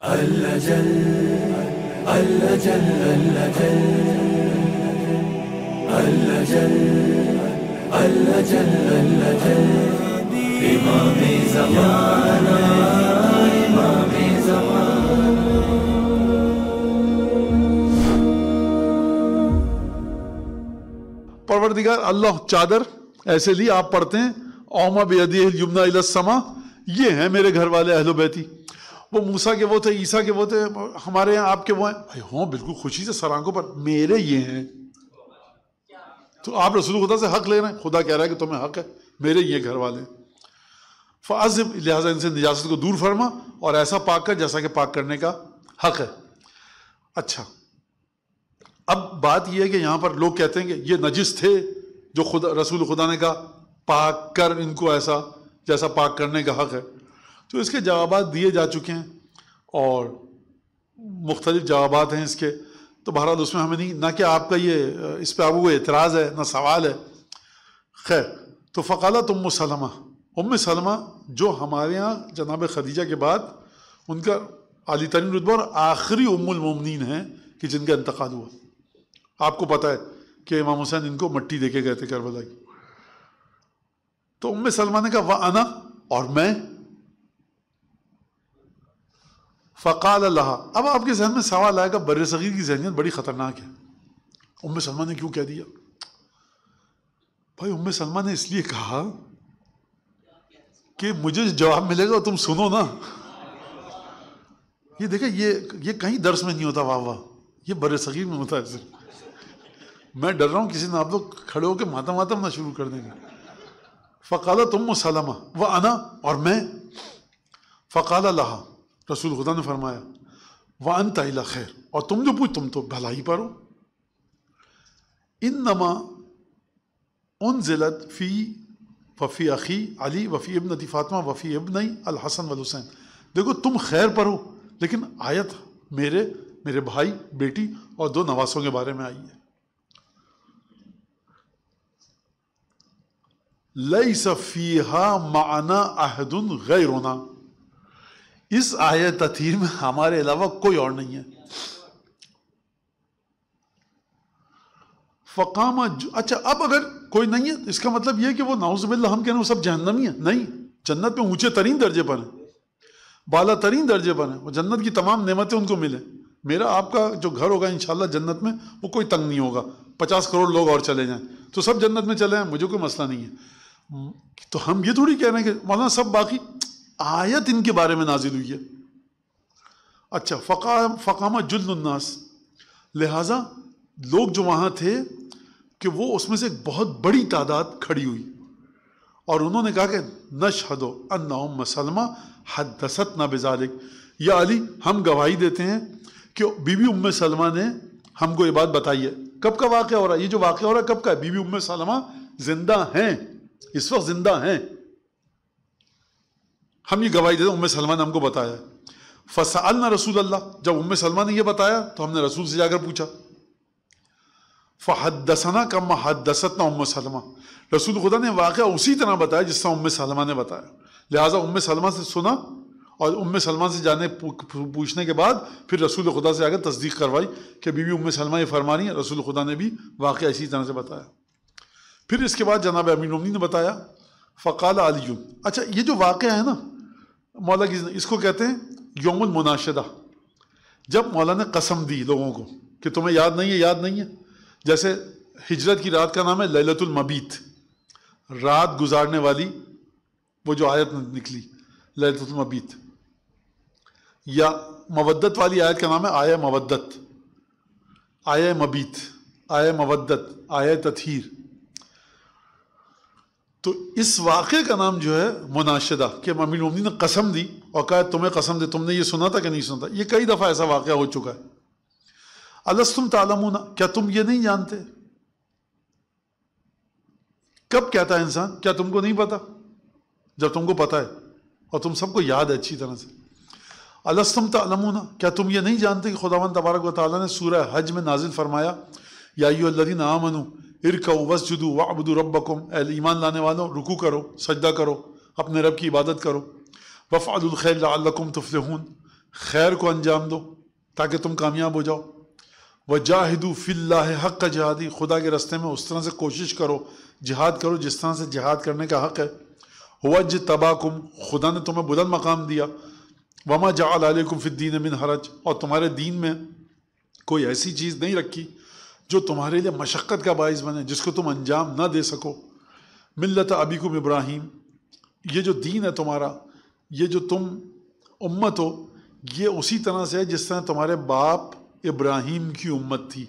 اللہ جل اللہ جل اللہ جل اللہ جل اللہ جل اللہ جل امام زمانہ امام زمانہ. پروردگار اللہ چادر ایسے لی آپ پڑھتے ہیں اوما بیدیہ الیمنی الی السما. یہ ہیں میرے گھر والے اہل بیتی. وہ موسیٰ کے وہ تھے, عیسیٰ کے وہ تھے, ہمارے یہاں آپ کے وہ ہیں. بھائی ہوں بالکل خوشی سے سر آنکھوں پر میرے یہ ہیں. تو آپ رسول خدا سے حق لے رہے ہیں. خدا کہہ رہا ہے کہ تمہیں حق ہے, میرے یہ گھر والے ہیں. فعذب, لہٰذا ان سے نجاست کو دور فرما اور ایسا پاک کر جیسا کہ پاک کرنے کا حق ہے. اچھا, اب بات یہ ہے کہ یہاں پر لوگ کہتے ہیں کہ یہ نجس تھے جو خدا رسول خدا نے کہا پاک کر ان کو ایسا جیسا پاک کرنے کا حق ہے. تو اس کے جوابات دیے جا چکے ہیں اور مختلف جوابات ہیں اس کے. تو بہرحال اس میں ہمیں نہیں, نہ کہ آپ کا یہ اس پہ اب وہ اعتراض ہے نہ سوال ہے. خیر, تو فقالت ام سلمہ جو ہمارے یہاں جناب خدیجہ کے بعد ان کا عالی ترین رتبہ اور آخری ام المومنین ہیں کہ جن کا انتقال ہوا. آپ کو پتہ ہے کہ امام حسین ان کو مٹی دے کے گئے تھے کربلا کی. تو ام سلمہ نے کہا وَأَنَا, اور میں. فقال لہا, اب آپ کے ذہن میں سوال آئے گا بر صغیر کی ذہنیت بڑی خطرناک ہے. ام سلمہ نے کیوں کہہ دیا؟ بھائی ام سلمہ نے اس لیے کہا کہ مجھے جواب ملے گا تم سنو نا. یہ دیکھیں یہ کہیں درس میں نہیں ہوتا, واہ واہ, یہ بر صغیر میں ہوتا ہے. میں ڈر رہا ہوں کسی نے آپ لوگ کھڑے ہو کے ماتم نہ شروع کر دیں گے. فقالت ام سلمہ وَأَنَا, اور میں. فقال لہا, رسول خدا نے فرمایا وَأَنْتَ إِلَى خیر, اور تم جو پوچھ تم تو بھلائی پر ہو. انما انزلت فی وفی اخی علی وفی ابنتی فاطمہ وفی ابنی الحسن والحسین. دیکھو تم خیر پر ہو, لیکن آیت میرے بھائی, بیٹی اور 2 نواسوں کے بارے میں آئی ہے. لیس فیہا معنا احد غیرنا, اس آیت تطہیر میں ہمارے علاوہ کوئی اور نہیں ہے. فقام, اچھا اب اگر کوئی نہیں ہے اس کا مطلب یہ کہ وہ نعوذ باللہ ہم کہنے وہ سب جہنمی ہیں؟ نہیں, جنت میں اونچے ترین درجے پر ہیں, بالا ترین درجے پر ہیں. وہ جنت کی تمام نعمتیں ان کو ملیں. میرا آپ کا جو گھر ہوگا انشاءاللہ جنت میں وہ کوئی تنگ نہیں ہوگا. 50 کروڑ لوگ اور چلے جائیں تو سب جنت میں چلے جائیں, مجھے کوئی مسئلہ نہیں ہے. تو ہم یہ تھوڑی کہہ رہے ہیں کہ مولانا سب باقی, آیت ان کے بارے میں نازل ہوئی ہے. اچھا, فقام جل الناس, لہٰذا لوگ جو وہاں تھے کہ وہ اس میں سے ایک بہت بڑی تعداد کھڑی ہوئی اور انہوں نے کہا کہ نشہد ان ام سلمہ حدثتنا بذالک, یا علی ہم گواہی دیتے ہیں کہ بی بی ام سلمہ نے ہم کو یہ بات بتائی ہے. کب کا واقعہ ہو رہا ہے؟ یہ جو واقعہ ہو رہا ہے کب کا ہے؟ بی بی ام سلمہ زندہ ہیں, اس وقت زندہ ہیں. ہم یہ گواہی دیتے ہیں, ام سلمہ نے ہم کو بتایا. فسألنا رسول اللہ, جب ام سلمہ نے یہ بتایا تو ہم نے رسول سے جا کر پوچھا. فحدثنا کما حدثتنا ام سلمہ, رسول خدا نے واقعہ اسی طرح بتایا جس طرح ام سلمہ نے بتایا. لہٰذا ام سلمہ سے سنا اور ام سلمہ سے جانے پوچھنے کے بعد پھر رسول خدا سے آ کر تصدیق کروائی کہ بی بی ام سلمہ یہ فرما رہی ہیں, رسول خدا نے بھی واقعہ اسی طرح سے بتایا. پھر اس کے بعد جناب امیر المومنین نے بتایا. فقال علی, اچھا یہ جو واقعہ ہے نا مولا کی, اس کو کہتے ہیں یوم المناشدہ. جب مولا نے قسم دی لوگوں کو کہ تمہیں یاد نہیں ہے, یاد نہیں ہے. جیسے ہجرت کی رات کا نام ہے لیلۃ المبیت, رات گزارنے والی, وہ جو آیت نکلی لیلۃ المبیت. یا مودت والی آیت کا نام ہے آیہ مودت, آیہ مبیت, آیہ مودت, آیہ تطہیر. تو اس واقعے کا نام جو ہے مناشدہ, کہ امیر المومنین نے قسم دی اور کہا تمہیں قسم دے, تم نے یہ سنا تھا کہ نہیں سنا تھا. یہ کئی دفعہ ایسا واقعہ ہو چکا ہے. الستم تعلمون, کیا تم یہ نہیں جانتے؟ کب کہتا ہے انسان کیا تم کو نہیں پتا؟ جب تم کو پتا ہے اور تم سب کو یاد ہے اچھی طرح سے. الستم تعلمون, کیا تم یہ نہیں جانتے کہ خداوند تبارک و تعالیٰ نے سورہ حج میں نازل فرمایا یا ایھا الذین آمنوا ارکعوا واسجدوا واعبدوا ربکم, اے ایمان لانے والوں رکوع کرو, سجدہ کرو, اپنے رب کی عبادت کرو. وافعلوا الخیر لعلکم تفلحون, خیر کو انجام دو تاکہ تم کامیاب ہو جاؤ. وجاہدوا فی اللہ حق جہادی، خدا کے راستے میں اس طرح سے کوشش کرو، جہاد کرو جس طرح سے جہاد کرنے کا حق ہے. وجتباکم، خدا نے تمہیں بلند مقام دیا. وما جعل علیکم فی الدین من حرج، اور تمہارے دین میں کوئی ایسی چیز نہیں رکھی جو تمہارے لیے مشقت کا باعث بنے، جس کو تم انجام نہ دے سکو. ملت ابیکم ابراہیم، یہ جو دین ہے تمہارا، یہ جو تم امت ہو، یہ اسی طرح سے ہے جس طرح تمہارے باپ ابراہیم کی امت تھی.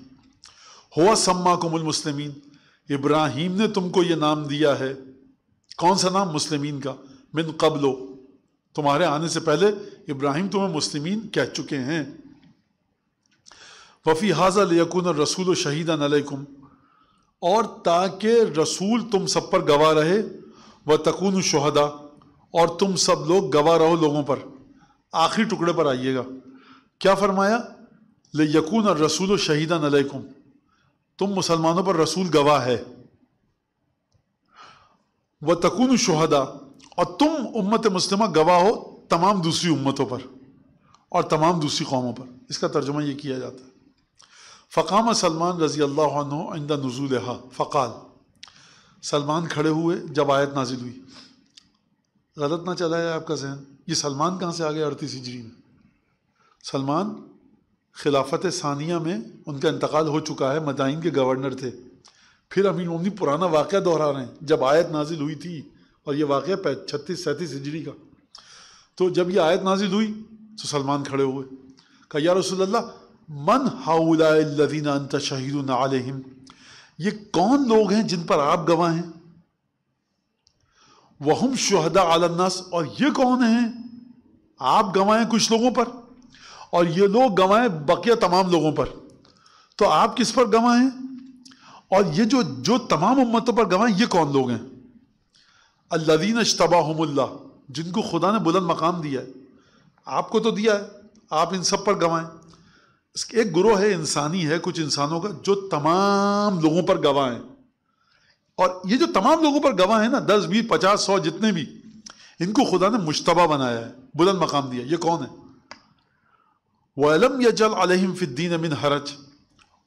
ہوا سماکم المسلمین، ابراہیم نے تم کو یہ نام دیا ہے. کون سا نام؟ مسلمین کا. من قبل، تمہارے آنے سے پہلے ابراہیم تمہیں مسلمین کہہ چکے ہیں. وفی ھذا لیکون الرسول شہیدا علیکم، اور تاکہ رسول تم سب پر گواہ رہے. وتکونوا شہداء، اور تم سب لوگ گواہ رہو لوگوں پر. آخری ٹکڑے پر آئیے گا، کیا فرمایا؟ لیکون الرسول شہیدا علیکم، تم مسلمانوں پر رسول گواہ ہے. وتکونوا شہداء، اور تم امت مسلمہ گواہ ہو تمام دوسری امتوں پر اور تمام دوسری قوموں پر. اس کا ترجمہ یہ کیا جاتا ہے. فقام سلمان رضی اللہ عنہ عند نزولها فقال، سلمان کھڑے ہوئے جب آیت نازل ہوئی. غلط نہ چلا ہے آپ کا ذہن، یہ سلمان کہاں سے آ گئے 38 ہجری میں؟ سلمان خلافت ثانیہ میں ان کا انتقال ہو چکا ہے، مدائن کے گورنر تھے. پھر امیر المومنین پرانا واقعہ دہرا رہے ہیں جب آیت نازل ہوئی تھی، اور یہ واقعہ 36-37 ہجری کا. تو جب یہ آیت نازل ہوئی تو سلمان کھڑے ہوئے، کہا یا رسول اللہ من ہؤلاء الذین انت شہید علیہم، یہ کون لوگ ہیں جن پر آپ گواہ ہیں؟ وہم شہداء علی الناس، اور یہ کون ہیں؟ آپ گواہ ہیں کچھ لوگوں پر اور یہ لوگ گواہ ہیں بقیہ تمام لوگوں پر. تو آپ کس پر گواہ ہیں؟ اور یہ جو تمام امتوں پر گواہ ہیں، یہ کون لوگ ہیں؟ الذین اجتباہم اللہ، جن کو خدا نے بلند مقام دیا ہے. آپ کو تو دیا ہے، آپ ان سب پر گواہ ہیں. اس کے ایک گروہ ہے انسانی ہے، کچھ انسانوں کا، جو تمام لوگوں پر گواہ ہیں. اور یہ جو تمام لوگوں پر گواہ ہیں نا، 10 20 50 100 جتنے بھی، ان کو خدا نے مجتبی بنایا ہے، بلند مقام دیا. یہ کون ہے؟ وَأَلَمْ يَجْعَلْ عَلَيْهِمْ فِي الدِّينِ مِنْ حَرَجٍ،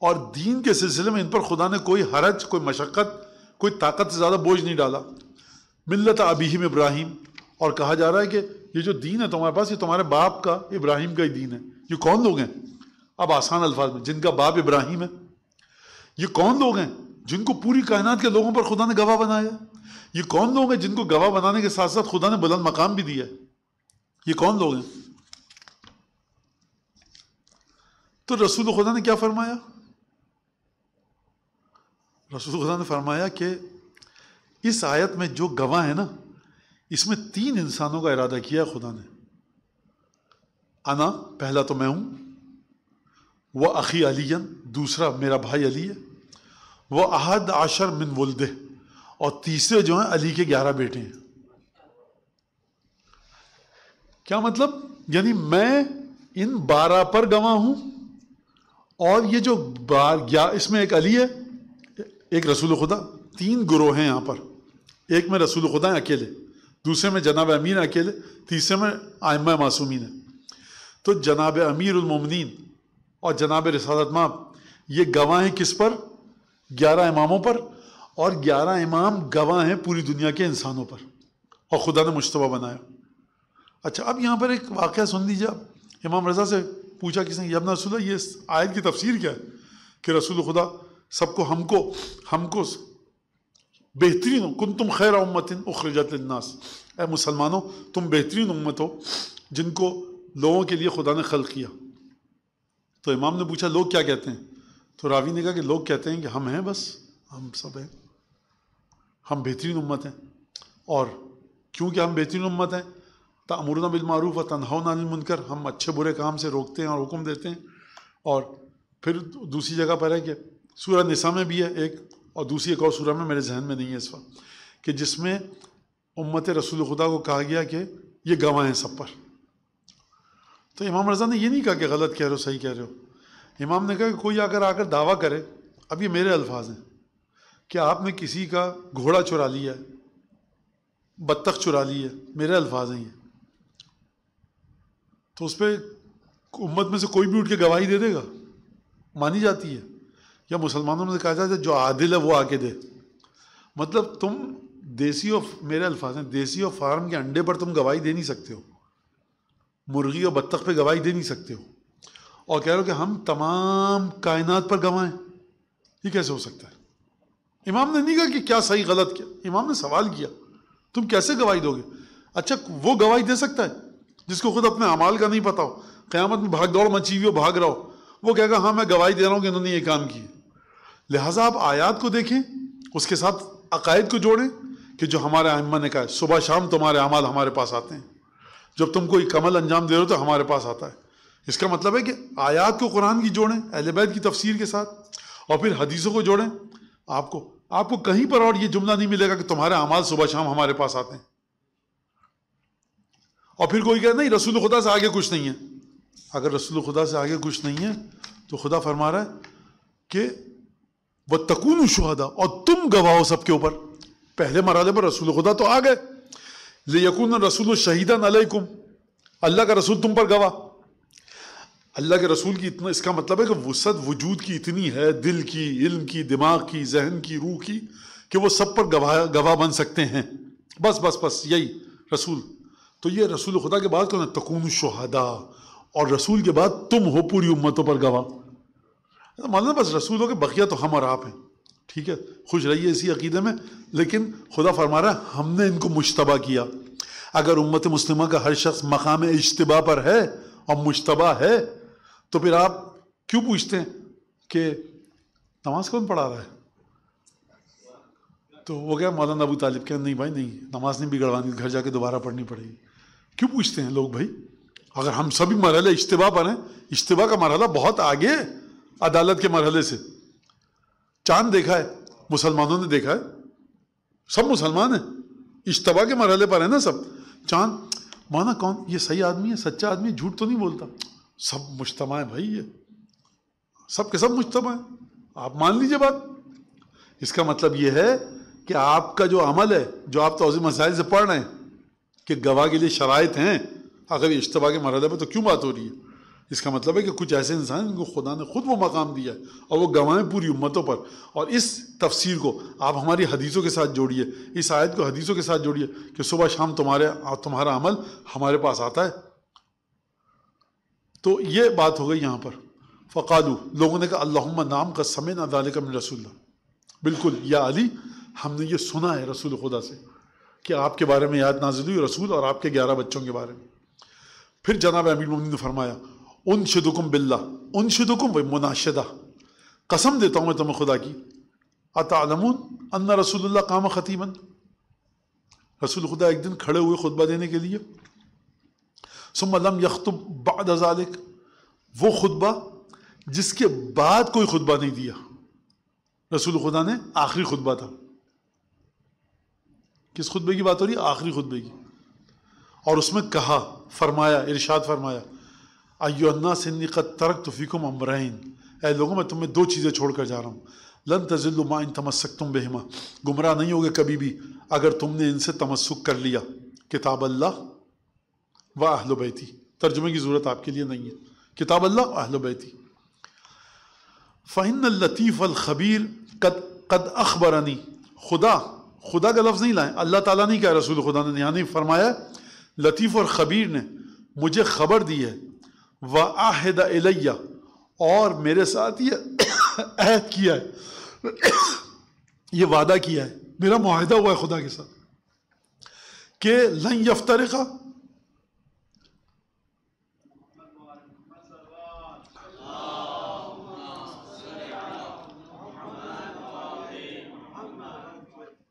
اور دین کے سلسلے میں ان پر خدا نے کوئی حرج، کوئی مشقت، کوئی طاقت سے زیادہ بوجھ نہیں ڈالا. ملت ابیہم ابراہیم، اور کہا جا رہا ہے کہ یہ جو دین ہے تمہارے پاس، یہ تمہارے باپ کا، ابراہیم کا ہی دین ہے. یہ کون لوگ ہیں؟ اب آسان الفاظ میں، جن کا باپ ابراہیم ہے. یہ کون لوگ ہیں جن کو پوری کائنات کے لوگوں پر خدا نے گواہ بنایا؟ یہ کون لوگ ہیں جن کو گواہ بنانے کے ساتھ ساتھ خدا نے بلند مقام بھی دیا ہے؟ یہ کون لوگ ہیں؟ تو رسول خدا نے کیا فرمایا؟ رسول خدا نے فرمایا کہ اس آیت میں جو گواہ ہے نا، اس میں 3 انسانوں کا ارادہ کیا خدا نے. انا، پہلا تو میں ہوں. وہ اخی علی، دوسرا میرا بھائی علی ہے. وہ 11 من ولدہ، اور تیسرے جو ہیں علی کے 11 بیٹے ہیں. کیا مطلب؟ یعنی میں ان 12 پر گواہ ہوں، اور یہ جو اس میں ایک علی ہے، ایک رسول خدا. 3 گروہ ہیں یہاں پر. ایک میں رسول خدا ہیں اکیلے، دوسرے میں جناب امیر ہیں اکیلے، تیسرے میں ائمہ معصومین ہیں. تو جناب امیر المومنین اور جناب رسالت مآب یہ گواہ ہیں کس پر؟ 11 اماموں پر. اور 11 امام گواہ ہیں پوری دنیا کے انسانوں پر، اور خدا نے مجتبی بنایا. اچھا، اب یہاں پر ایک واقعہ سن لیجیے. آپ امام رضا سے پوچھا کسی نے، یا ابن رسول اللہ، یہ آیت کی تفسیر کیا ہے کہ رسول خدا سب کو ہم کو بہترین ہو، کنتم خیر امت اخرجت للناس، اے مسلمانوں تم بہترین امت ہو جن کو لوگوں کے لیے خدا نے خلق کیا. تو امام نے پوچھا لوگ کیا کہتے ہیں؟ تو راوی نے کہا کہ لوگ کہتے ہیں کہ ہم ہیں، بس ہم سب ہیں، ہم بہترین امت ہیں. اور کیونکہ ہم بہترین امت ہیں، تأمرون بالمعروف و تنہون عن المنکر، ہم اچھے برے کام سے روکتے ہیں اور حکم دیتے ہیں. اور پھر دوسری جگہ پر ہے کہ سورہ نساء میں بھی ہے ایک، اور دوسری ایک اور سورہ میں، میرے ذہن میں نہیں ہے اس وقت، کہ جس میں امت رسول خدا کو کہا گیا کہ یہ گواہ ہیں سب پر. تو امام رضا نے یہ نہیں کہا کہ غلط کہہ رہے ہو، صحیح کہہ رہے ہو. امام نے کہا کہ کوئی اگر آ کر دعویٰ کرے، اب یہ میرے الفاظ ہیں، کہ آپ نے کسی کا گھوڑا چرا لیا ہے، بطخ چرا لی ہے، میرے الفاظ ہیں یہ، تو اس پہ امت میں سے کوئی بھی اٹھ کے گواہی دے دے گا؟ مانی جاتی ہے؟ یا مسلمانوں نے کہا جاتا ہے جو عادل ہے وہ آ کے دے؟ مطلب تم دیسی اور میرے الفاظ ہیں دیسی اور فارم کے انڈے پر تم گواہی دے نہیں سکتے ہو، مرغی اور بطخ پہ گواہی دے نہیں سکتے ہو، اور کہہ رہے ہو کہ ہم تمام کائنات پر گواہیں؟ یہ کیسے ہو سکتا ہے؟ امام نے نہیں کہا کہ کیا صحیح غلط کیا، امام نے سوال کیا تم کیسے گواہی دو گے؟ اچھا وہ گواہی دے سکتا ہے جس کو خود اپنے اعمال کا نہیں پتا ہو، قیامت میں بھاگ دوڑ مچی ہوئی ہو، بھاگ رہا ہو، وہ کہے گا ہاں میں گواہی دے رہا ہوں کہ انہوں نے یہ کام کیے؟ لہٰذا آپ آیات کو دیکھیں، اس کے ساتھ عقائد کو جوڑیں کہ جو ہمارے ائمہ نے کہا ہے صبح شام تمہارے اعمال ہمارے پاس آتے ہیں، جب تم کوئی عمل انجام دے رہے ہو تو ہمارے پاس آتا ہے۔ اس کا مطلب ہے کہ آیات کو قرآن کی جوڑیں اہل بیت کی تفسیر کے ساتھ، اور پھر حدیثوں کو جوڑیں۔ آپ کو کہیں پر اور یہ جملہ نہیں ملے گا کہ تمہارے اعمال صبح شام ہمارے پاس آتے ہیں۔ اور پھر کوئی کہے نہیں رسول خدا سے آگے کچھ نہیں ہے۔ اگر رسول خدا سے آگے کچھ نہیں ہے تو خدا فرما رہا ہے کہ وَاتَّقُونُوا شُهَدَاءَ، اور تم گواہ ہو سب کے اوپر۔ پہلے مرحلے پر رسول خدا تو آ گئے، لِيَكُونَ الرَّسُولُ شَهِيدًا عَلَيْكُمْ، اللہ کا رسول تم پر گواہ۔ اللہ کے رسول کی اتنا، اس کا مطلب ہے کہ وسعت وجود کی اتنی ہے، دل کی، علم کی، دماغ کی، ذہن کی، روح کی، کہ وہ سب پر گواہ بن سکتے ہیں۔ بس یہی رسول۔ تو یہ رسول خدا کے بعد کون ہے؟ تکون شہداء، اور رسول کے بعد تم ہو پوری امتوں پر گواہ۔ معلوم بس رسول ہو کے بقیہ تو ہم اور آپ ہیں، ٹھیک ہے، خوش رہیے اسی عقیدے میں۔ لیکن خدا فرما رہا ہے ہم نے ان کو مجتبی کیا۔ اگر امت مسلمہ کا ہر شخص مقام اجتباء پر ہے اور مجتبی ہے تو پھر آپ کیوں پوچھتے ہیں کہ نماز کون پڑھا رہا ہے؟ تو وہ کیا مولانا ابو طالب کہ نہیں بھائی نہیں، نماز نہیں بگڑوانی، گھر جا کے دوبارہ پڑھنی پڑے گی۔ کیوں پوچھتے ہیں لوگ بھائی؟ اگر ہم سبھی مرحلے اجتباء پر ہیں، اجتباء کا مرحلہ بہت آگے ہے عدالت کے مرحلے سے۔ چاند دیکھا ہے مسلمانوں نے، دیکھا ہے، سب مسلمان ہیں، اجتباء کے مرحلے پر ہے نا سب۔ چاند مانا کون یہ صحیح آدمی ہے، سچا آدمی ہے، جھوٹ تو نہیں بولتا، سب مجتمع ہے بھائی، یہ سب کے سب مجتمع ہیں، آپ مان لیجئے بات۔ اس کا مطلب یہ ہے کہ آپ کا جو عمل ہے، جو آپ توضیح مسائل سے پڑھ رہے ہیں کہ گواہ کے لیے شرائط ہیں، اگر یہ اجتباء کے مرحلے پہ تو کیوں بات ہو رہی ہے؟ اس کا مطلب ہے کہ کچھ ایسے انسان جن کو خدا نے خود وہ مقام دیا ہے اور وہ گواہیں پوری امتوں پر۔ اور اس تفسیر کو آپ ہماری حدیثوں کے ساتھ جوڑیے، اس آیت کو حدیثوں کے ساتھ جوڑیے کہ صبح شام تمہارا عمل ہمارے پاس آتا ہے۔ تو یہ بات ہو گئی یہاں پر۔ فقالو، لوگوں نے کہا اللہم نام کا سمعنا ذالک من رسول اللہ، بالکل یا علی ہم نے یہ سنا ہے رسول خدا سے کہ آپ کے بارے میں آیت نازل ہوئی، رسول اور آپ کے 11 بچوں کے بارے میں۔ پھر جناب امیر المومنین نے فرمایا انشدکم باللہ، انشدکم و مناشدہ، قسم دیتا ہوں میں تمہیں خدا کی، اتعلمون ان رسول اللہ قام خطیبا، رسول خدا ایک دن کھڑے ہوئے خطبہ دینے کے لیے، ثم لم یخطب بعد ذلک، وہ خطبہ جس کے بعد کوئی خطبہ نہیں دیا، رسول خدا نے آخری خطبہ تھا۔ کس خطبے کی بات ہو رہی ہے؟ آخری خطبے کی۔ اور اس میں کہا، فرمایا، ارشاد فرمایا ایھا الناس انی قد ترکت فیکم امرین، اے لوگوں میں تمہیں 2 چیزیں چھوڑ کر جا رہا ہوں، لن تضلوا ما ان تمسکتم بہما، گمراہ نہیں ہوگے کبھی بھی اگر تم نے ان سے تمسک کر لیا، کتاب اللہ و اہل بیتی، ترجمے کی ضرورت آپ کے لیے نہیں ہے، کتاب اللہ و اہل بیتی۔ فإن اللطیف الخبیر قد اخبرنی، خدا کا لفظ نہیں لائیں، اللہ تعالیٰ نہیں کہا، رسول خدا نے یہاں نہیں فرمایا، لطیف اور خبیر نے مجھے خبر دی ہے، وعہد الی، اور میرے ساتھ یہ عہد کیا ہے، یہ وعدہ کیا ہے، میرا معاہدہ ہوا ہے خدا کے ساتھ کہ لن یفترقا،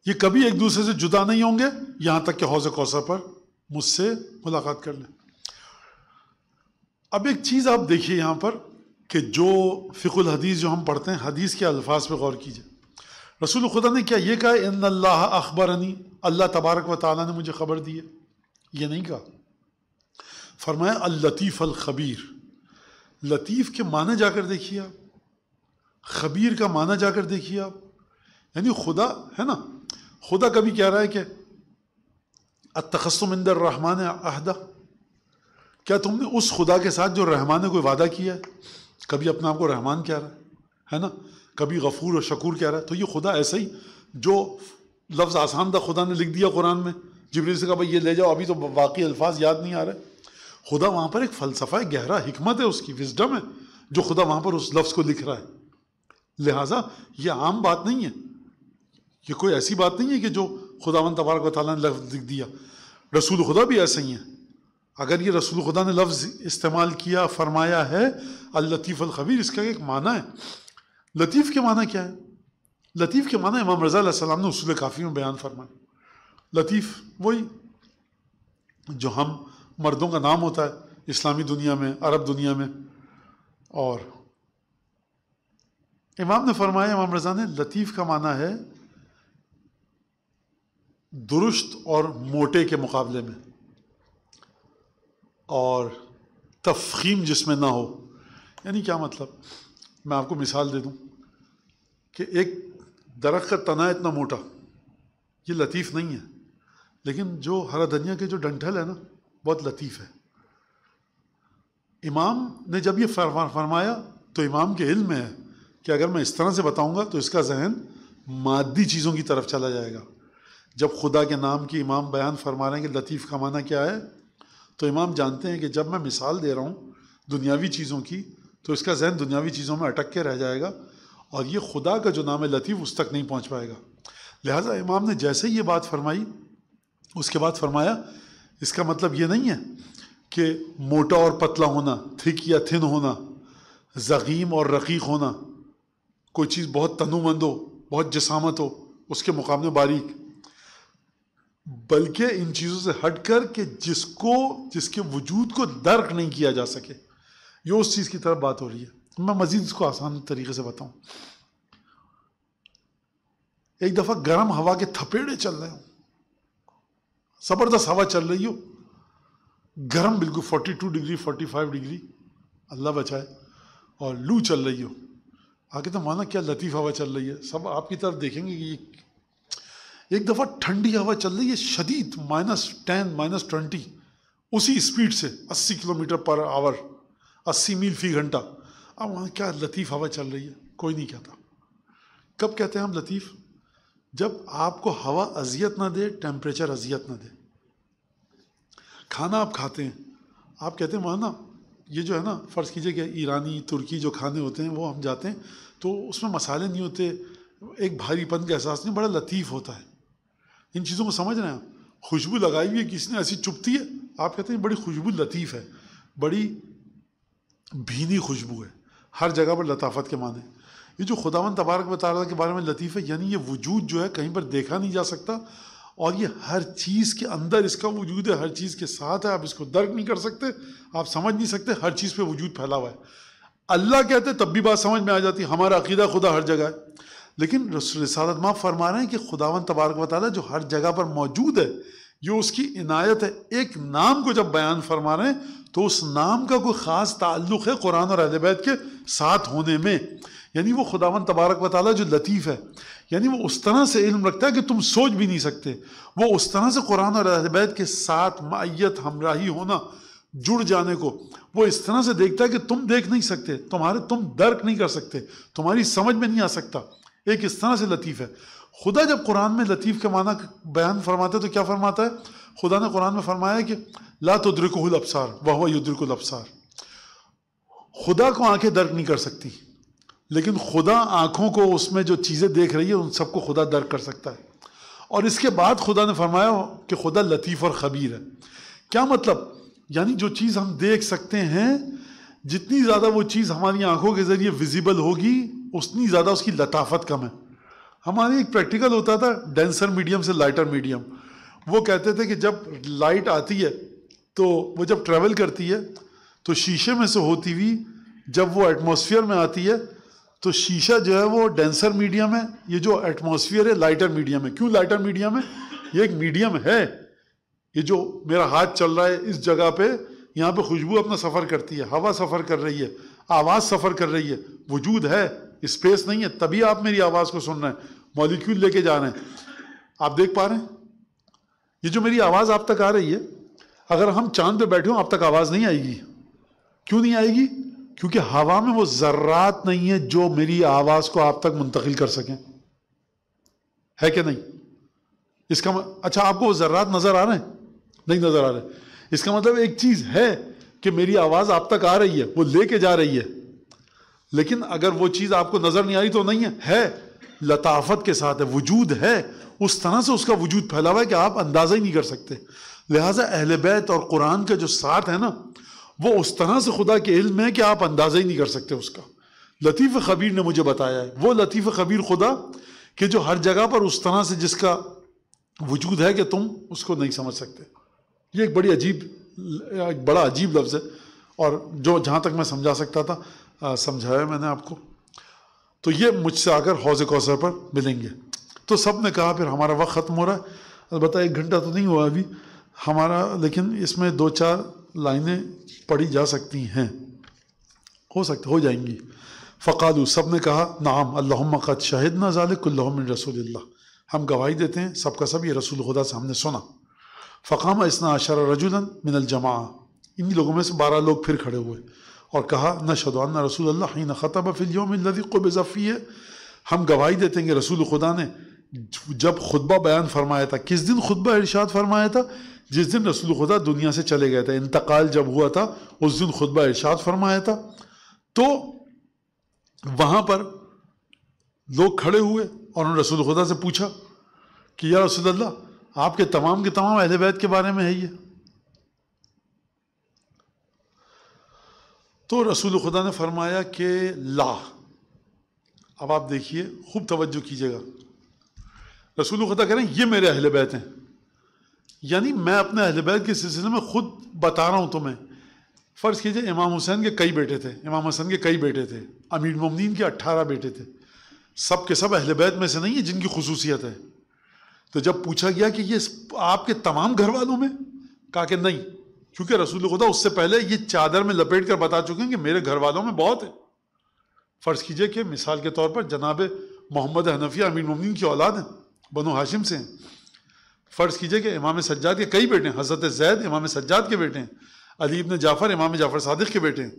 یہ کبھی ایک دوسرے سے جدا نہیں ہوں گے یہاں تک کہ حوض کوثر پر مجھ سے ملاقات کر لیں۔ اب ایک چیز آپ دیکھیے یہاں پر کہ جو فقہ الحدیث جو ہم پڑھتے ہیں، حدیث کے الفاظ پہ غور کیجئے۔ رسول خدا نے کیا یہ کہا ان اللہ اخبرنی، اللہ تبارک و تعالیٰ نے مجھے خبر دی ہے؟ یہ نہیں کہا، فرمایا اللطیف الخبیر۔ لطیف کے معنی جا کر دیکھیے آپ، خبیر کا معنی جا کر دیکھیے آپ، یعنی خدا ہے نا، خدا کبھی کہہ رہا ہے کہ اتخذتم عند الرحمن عہدا، کیا تم نے اس خدا کے ساتھ جو رحمان نے کوئی وعدہ کیا ہے؟ کبھی اپنے آپ کو رحمان کہہ رہا ہے نا، کبھی غفور اور شکور کہہ رہا ہے. تو یہ خدا ایسا ہی جو لفظ آسان تھا خدا نے لکھ دیا قرآن میں، جبریل سے کہا بھائی یہ لے جاؤ، ابھی تو باقی الفاظ یاد نہیں آ رہے. خدا وہاں پر ایک فلسفہ ہے، گہرا حکمت ہے، اس کی وزڈم ہے جو خدا وہاں پر اس لفظ کو لکھ رہا ہے. لہٰذا یہ عام بات نہیں ہے، یہ کوئی ایسی بات نہیں ہے کہ جو خداوند تبارک و تعالیٰ نے لفظ لکھ دیا. رسول خدا بھی ایسے ہی ہیں. اگر یہ رسول خدا نے لفظ استعمال کیا فرمایا ہے اللطیف الخبیر، اس کا ایک معنی ہے. لطیف کے معنی کیا ہے؟ لطیف کے معنی امام رضا علیہ السلام نے اصول کافی میں بیان فرمایا. لطیف وہی جو ہم مردوں کا نام ہوتا ہے اسلامی دنیا میں، عرب دنیا میں. اور امام نے فرمایا، امام رضا نے، لطیف کا معنی ہے درست اور موٹے کے مقابلے میں، اور تفخیم جس میں نہ ہو. یعنی کیا مطلب؟ میں آپ کو مثال دے دوں کہ ایک درخت کا تنا اتنا موٹا، یہ لطیف نہیں ہے، لیکن جو ہرا دھنیا کے جو ڈنٹھل ہے نا بہت لطیف ہے. امام نے جب یہ فرمایا تو امام کے علم میں ہے کہ اگر میں اس طرح سے بتاؤں گا تو اس کا ذہن مادی چیزوں کی طرف چلا جائے گا. جب خدا کے نام کی امام بیان فرما رہے ہیں کہ لطیف کا معنی کیا ہے، تو امام جانتے ہیں کہ جب میں مثال دے رہا ہوں دنیاوی چیزوں کی تو اس کا ذہن دنیاوی چیزوں میں اٹک کے رہ جائے گا، اور یہ خدا کا جو نام ہے لطیف اس تک نہیں پہنچ پائے گا. لہٰذا امام نے جیسے ہی یہ بات فرمائی اس کے بعد فرمایا اس کا مطلب یہ نہیں ہے کہ موٹا اور پتلا ہونا، تھک یا تھن ہونا، ضخیم اور رقیق ہونا، کوئی چیز بہت تنومند ہو، بہت جسامت ہو، اس کے مقابلے میں باریک، بلکہ ان چیزوں سے ہٹ کر کہ جس کے وجود کو درک نہیں کیا جا سکے، یہ اس چیز کی طرف بات ہو رہی ہے. میں مزید اس کو آسان طریقے سے بتاؤں. ایک دفعہ گرم ہوا کے تھپیڑے چل رہے ہوں، زبردست ہوا چل رہی ہو، گرم بالکل 42 ڈگری 45 ڈگری اللہ بچائے، اور لو چل رہی ہو. آگے تو مانا کیا لطیف ہوا چل رہی ہے، سب آپ کی طرف دیکھیں گے کہ ایک دفعہ ٹھنڈی ہوا چل رہی ہے شدید -10 -20 اسی اسپیڈ سے 80 کلومیٹر پر آور، 80 میل فی گھنٹہ. اب وہاں کیا لطیف ہوا چل رہی ہے؟ کوئی نہیں کہتا. کب کہتے ہیں ہم لطیف؟ جب آپ کو ہوا اذیت نہ دے، ٹیمپریچر اذیت نہ دے. کھانا آپ کھاتے ہیں، آپ کہتے ہیں مانا یہ جو ہے نا، فرض کیجئے کہ ایرانی ترکی جو کھانے ہوتے ہیں وہ ہم جاتے ہیں تو اس میں مسالے نہیں ہوتے، ایک بھاری پن کا احساس نہیں، بڑا لطیف ہوتا ہے. ان چیزوں کو سمجھ رہے ہیں آپ؟ خوشبو لگائی ہوئی ہے کسی نے ایسی چپتی ہے، آپ کہتے ہیں بڑی خوشبو لطیف ہے، بڑی بھینی خوشبو ہے. ہر جگہ پر لطافت کے معنی. یہ جو خداوند تبارک و تعالیٰ کے بارے میں لطیف ہے، یعنی یہ وجود جو ہے کہیں پر دیکھا نہیں جا سکتا، اور یہ ہر چیز کے اندر اس کا وجود ہے، ہر چیز کے ساتھ ہے. آپ اس کو درک نہیں کر سکتے، آپ سمجھ نہیں سکتے، ہر چیز پہ وجود پھیلا ہوا ہے. اللہ کہتے تب بھی بات سمجھ میں آ جاتی. ہمارا عقیدہ خدا ہر جگہ ہے، لیکن رسالت ماں فرما رہے ہیں کہ خداوند تبارک و تعالیٰ جو ہر جگہ پر موجود ہے، یہ اس کی عنایت ہے. ایک نام کو جب بیان فرما رہے ہیں تو اس نام کا کوئی خاص تعلق ہے قرآن اور اہل بیت کے ساتھ ہونے میں. یعنی وہ خداوند تبارک و تعالیٰ جو لطیف ہے، یعنی وہ اس طرح سے علم رکھتا ہے کہ تم سوچ بھی نہیں سکتے. وہ اس طرح سے قرآن اور اہل بیت کے ساتھ معیت، ہمراہی ہونا، جڑ جانے کو وہ اس طرح سے دیکھتا ہے کہ تم دیکھ نہیں سکتے، تم درک نہیں کر سکتے، تمہاری سمجھ میں نہیں آ سکتا. ایک اس طرح سے لطیف ہے. خدا جب قرآن میں لطیف کے معنی بیان فرماتا ہے تو کیا فرماتا ہے؟ خدا نے قرآن میں فرمایا کہ لا تدرکہ الابصار وہو یدرک الابصار. خدا کو آنکھیں درک نہیں کر سکتی، لیکن خدا آنکھوں کو اس میں جو چیزیں دیکھ رہی ہے ان سب کو خدا درک کر سکتا ہے. اور اس کے بعد خدا نے فرمایا کہ خدا لطیف اور خبیر ہے. کیا مطلب؟ یعنی جو چیز ہم دیکھ سکتے ہیں، جتنی زیادہ وہ چیز ہماری آنکھوں کے ذریعے ویزیبل ہوگی اتنی زیادہ اس کی لطافت کم ہے. ہمارے ایک پریکٹیکل ہوتا تھا ڈینسر میڈیم سے لائٹر میڈیم. وہ کہتے تھے کہ جب لائٹ آتی ہے تو وہ جب ٹریول کرتی ہے تو شیشے میں سے ہوتی ہوئی جب وہ ایٹماسفیئر میں آتی ہے تو شیشہ جو ہے وہ ڈینسر میڈیم ہے، یہ جو ایٹماسفیئر ہے لائٹر میڈیم ہے. کیوں لائٹر میڈیم ہے؟ یہ ایک میڈیم ہے. یہ جو میرا ہاتھ چل رہا ہے اس جگہ پہ، یہاں پہ خوشبو اپنا سفر کرتی ہے، ہوا سفر کر رہی ہے، آواز سفر کر رہی ہے، وجود ہے، اسپیس نہیں ہے. تبھی آپ میری آواز کو سن رہے ہیں، مالیکیول لے کے جا رہے ہیں. آپ دیکھ پا رہے ہیں یہ جو میری آواز آپ تک آ رہی ہے، اگر ہم چاند پہ بیٹھے ہوں اب تک آواز نہیں آئے گی. کیوں نہیں آئے گی؟ کیونکہ ہوا میں وہ ذرات نہیں ہے جو میری آواز کو آپ تک منتقل کر سکیں. ہے کہ نہیں؟ اس کا اچھا آپ کو وہ ذرات نظر آ رہے ہیں؟ نہیں نظر آ رہے. اس کا مطلب ایک چیز ہے کہ میری آواز آپ تک آ رہی ہے, وہ لے کے جا رہی ہے, لیکن اگر وہ چیز آپ کو نظر نہیں آ رہی تو نہیں ہے لطافت کے ساتھ ہے, وجود ہے, اس طرح سے اس کا وجود پھیلا ہوا ہے کہ آپ اندازہ ہی نہیں کر سکتے. لہٰذا اہل بیت اور قرآن کا جو ساتھ ہے نا, وہ اس طرح سے خدا کے علم ہے کہ آپ اندازہ ہی نہیں کر سکتے اس کا. لطیف خبیر نے مجھے بتایا ہے, وہ لطیف خبیر خدا کہ جو ہر جگہ پر اس طرح سے جس کا وجود ہے کہ تم اس کو نہیں سمجھ سکتے. یہ ایک بڑا عجیب لفظ ہے, اور جو جہاں تک میں سمجھا سکتا تھا سمجھایا میں نے آپ کو. تو یہ مجھ سے آ کر حوض کوثر پر ملیں گے. تو سب نے کہا پھر ہمارا وقت ختم ہو رہا ہے, البتہ 1 گھنٹہ تو نہیں ہوا ابھی ہمارا, لیکن اس میں 2-4 لائنیں پڑھی جا سکتی ہیں, ہو جائیں گی. فقالو, سب نے کہا نعم اللہم قد شہدنا ذالک کلہ من رسول اللہ, ہم گواہی دیتے ہیں سب کا سب یہ رسول خدا سے ہم نے سنا. فقام 12 رجلا من الجماعہ, انہی لوگوں میں سے 12 لوگ پھر کھڑے ہوئے اور کہا نشہد ان رسول اللہ حین خطب فی اليوم الذی قبض فیہ, ہم گواہی دیتے ہیں کہ رسول خدا نے جب خطبہ بیان فرمایا تھا, کس دن خطبہ ارشاد فرمایا تھا؟ جس دن رسول خدا دنیا سے چلے گئے تھے, انتقال جب ہوا تھا اس دن خطبہ ارشاد فرمایا تھا. تو وہاں پر لوگ کھڑے ہوئے اور انہوں نے رسول خدا سے پوچھا کہ یا رسول اللہ آپ کے تمام اہل بیت کے بارے میں ہے یہ؟ تو رسول خدا نے فرمایا کہ لا. اب آپ دیکھیے, خوب توجہ کیجیے گا. رسول خدا کہہ رہے ہیں یہ میرے اہل بیت ہیں, یعنی میں اپنے اہل بیت کے سلسلے میں خود بتا رہا ہوں تمہیں. فرض کیجئے امام حسین کے کئی بیٹے تھے, امام حسن کے کئی بیٹے تھے, امیر المومنین کے 18 بیٹے تھے, سب کے سب اہل بیت میں سے نہیں ہے جن کی خصوصیت ہے. تو جب پوچھا گیا کہ یہ آپ کے تمام گھر والوں میں, کہا کہ نہیں, کیونکہ رسول خدا اس سے پہلے یہ چادر میں لپیٹ کر بتا چکے ہیں کہ میرے گھر والوں میں بہت ہے. فرض کیجئے کہ مثال کے طور پر جناب محمد حنفیہ امیر المومنین کی اولاد ہیں, بنو ہاشم سے ہیں. فرض کیجئے کہ امام سجاد کے کئی بیٹے ہیں, حضرت زید امام سجاد کے بیٹے ہیں, علی ابن جعفر امام جعفر صادق کے بیٹے ہیں,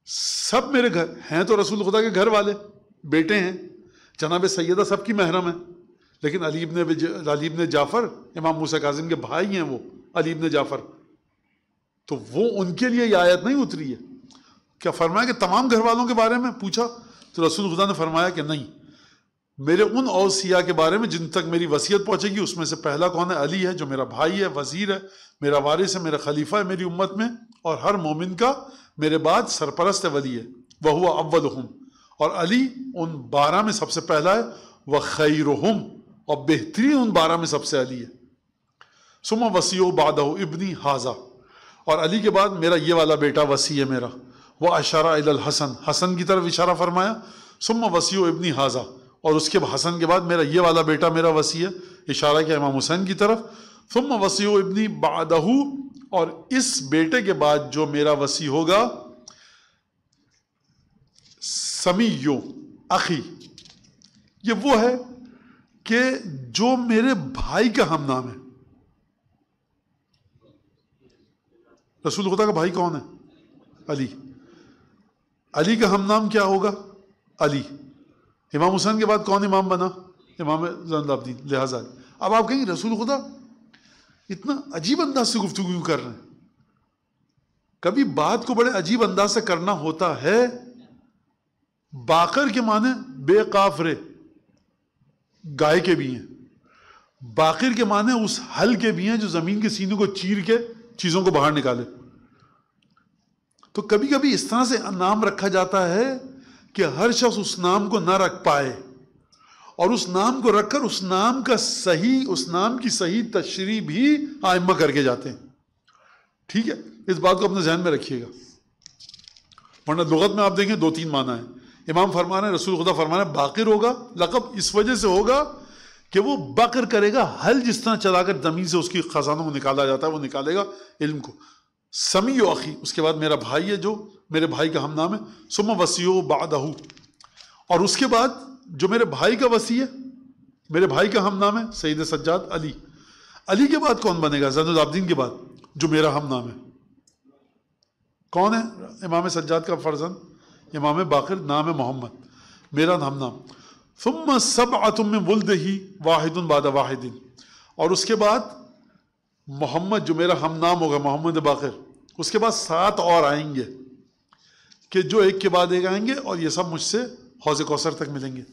سب میرے گھر ہیں. تو رسول خدا کے گھر والے بیٹے ہیں, جناب سیدہ سب کی محرم ہے, لیکن علی ابن جعفر امام موسیٰ کاظم کے بھائی ہیں, وہ علی ابن جعفر, تو وہ ان کے لیے یہ آیت نہیں اتری ہے. کیا فرمایا کہ تمام گھر والوں کے بارے میں پوچھا؟ تو رسول خدا نے فرمایا کہ نہیں, میرے ان اوصیاء کے بارے میں جن تک میری وصیت پہنچے گی, اس میں سے پہلا کون ہے؟ علی ہے, جو میرا بھائی ہے, وزیر ہے, میرا وارث ہے, میرا خلیفہ ہے میری امت میں, اور ہر مومن کا میرے بعد سرپرست ولی ہے. وہو اولہم, اور علی ان 12 میں سب سے پہلا ہے. وخیرہم, اور بہترین ان 12 میں سب سے علی ہے. ثم وصیہ بعدہ ابنی ھذا, اور علی کے بعد میرا یہ والا بیٹا وصی ہے میرا. واشار الی الحسن, حسن کی طرف اشارہ فرمایا. ثم وصیہ ابنی ھذا, اور اس کے حسن کے بعد میرا یہ والا بیٹا میرا وصی ہے, اشارہ کیا امام حسین کی طرف. ثم وصیہ ابنی بعدہ, اور اس بیٹے کے بعد جو میرا وصی ہوگا سمیو اخی, یہ وہ ہے کہ جو میرے بھائی کا ہم نام ہے. رسول خدا کا بھائی کون ہے؟ علی. علی کا ہم نام کیا ہوگا؟ علی. امام حسین کے بعد کون امام بنا؟ امام زین العابدین. لہٰذا اب آپ کہیں رسول خدا اتنا عجیب انداز سے گفتگو کیوں کر رہے ہیں؟ کبھی بات کو بڑے عجیب انداز سے کرنا ہوتا ہے. باقر کے معنی بے قافرے, گائے کے بھی ہیں. باقر کے معنی اس ہل کے بھی ہیں جو زمین کے سینے کو چیر کے چیزوں کو باہر نکالے. تو کبھی کبھی اس طرح سے نام رکھا جاتا ہے کہ ہر شخص اس نام کو نہ رکھ پائے, اور اس نام کو رکھ کر اس نام کی صحیح تشریح بھی ائمہ کر کے جاتے ہیں. ٹھیک ہے, اس بات کو اپنے ذہن میں رکھیے گا, ورنہ لغت میں آپ دیکھیں 2-3 معنی ہیں. امام فرما رہے ہیں, رسول خدا فرما رہے ہیں باقر ہوگا, لقب اس وجہ سے ہوگا کہ وہ بقر کرے گا, حل جس طرح چلا کر زمین سے اس کی خزانوں کو نکالا جاتا ہے وہ نکالے گا علم کو. سمیع و اخی, اس کے بعد میرا بھائی ہے جو میرے بھائی کا ہم نام ہے. ثم وصیہ بعدہ, اور اس کے بعد جو میرے بھائی کا وصی ہے, میرے بھائی کا ہم نام ہے سید سجاد علی. علی کے بعد کون بنے گا؟ زین العابدین کے بعد جو میرا ہم نام ہے. کون ہے؟ امام سجاد کا فرزند امام باقر، نام ہے محمد، میرا ہم نام. ثم سبعۃ من ولدہ واحد بعد واحد، اور اس کے بعد محمد جو میرا ہم نام ہوگا محمد باقر، اس کے بعد 7 اور آئیں گے کہ جو ایک کے بعد ایک آئیں گے، اور یہ سب مجھ سے حوض کوثر تک ملیں گے.